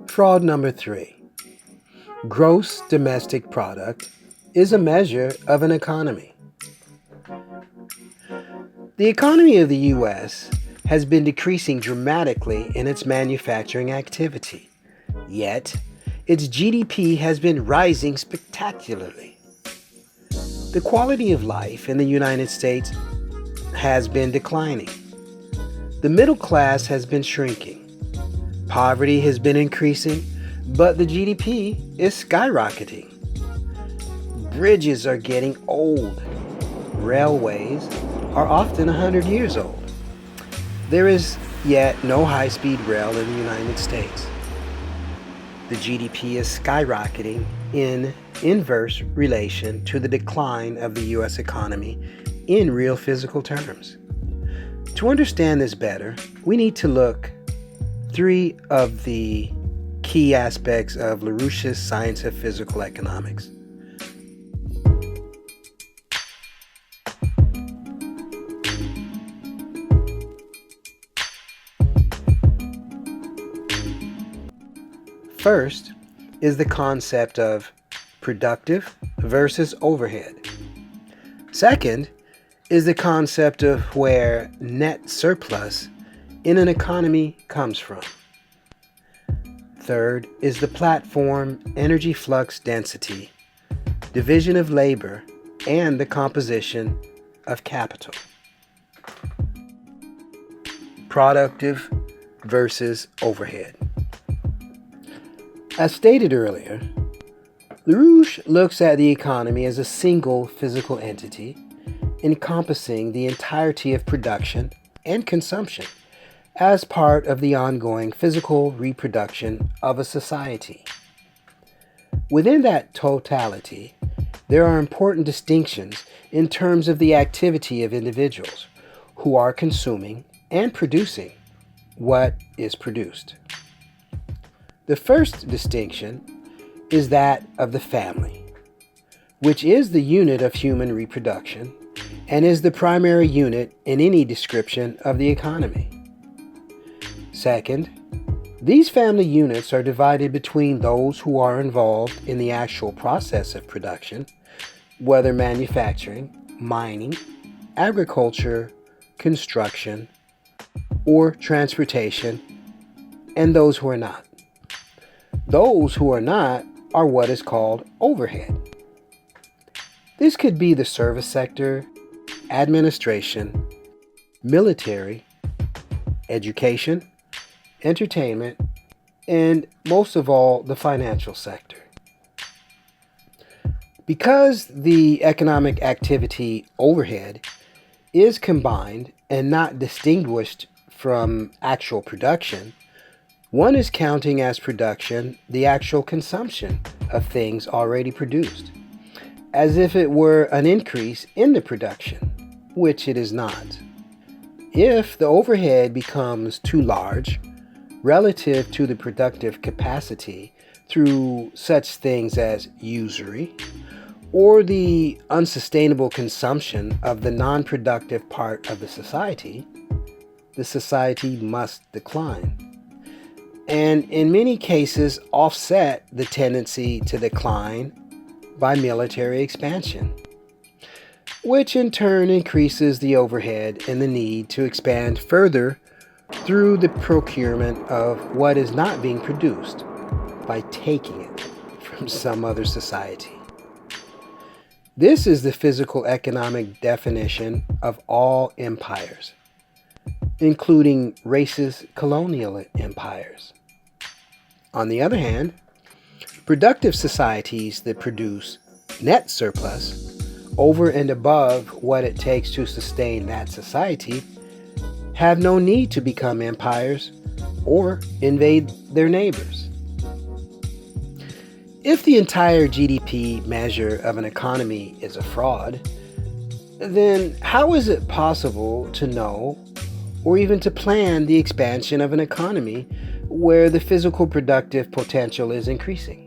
Fraud number 3. Gross domestic product is a measure of an economy. The economy of the U.S. has been decreasing dramatically in its manufacturing activity, yet its GDP has been rising spectacularly. The quality of life in the United States has been declining. The middle class has been shrinking. Poverty has been increasing, but the GDP is skyrocketing. Bridges are getting old. Railways are often 100 years old. There is yet no high-speed rail in the United States. The GDP is skyrocketing in inverse relation to the decline of the U.S. economy in real physical terms. To understand this better, we need to look at 3 of the key aspects of LaRouche's science of physical economics. First is the concept of productive versus overhead. Second is the concept of where net surplus in an economy comes from. Third is the platform energy flux density, division of labor, and the composition of capital. Productive versus overhead. As stated earlier, LaRouche looks at the economy as a single physical entity encompassing the entirety of production and consumption as part of the ongoing physical reproduction of a society. Within that totality, there are important distinctions in terms of the activity of individuals who are consuming and producing what is produced. The first distinction is that of the family, which is the unit of human reproduction and is the primary unit in any description of the economy. Second, these family units are divided between those who are involved in the actual process of production, whether manufacturing, mining, agriculture, construction, or transportation, and those who are not. Those who are not are what is called overhead. This could be the service sector, administration, military, education, entertainment, and most of all, the financial sector. Because the economic activity overhead is combined and not distinguished from actual production, one is counting as production the actual consumption of things already produced, as if it were an increase in the production, which it is not. If the overhead becomes too large relative to the productive capacity through such things as usury or the unsustainable consumption of the non-productive part of the society must decline, and in many cases offset the tendency to decline by military expansion, which in turn increases the overhead and the need to expand further through the procurement of what is not being produced by taking it from some other society. This is the physical economic definition of all empires, including racist colonial empires. On the other hand, productive societies that produce net surplus over and above what it takes to sustain that society have no need to become empires or invade their neighbors. If the entire GDP measure of an economy is a fraud, then how is it possible to know or even to plan the expansion of an economy where the physical productive potential is increasing?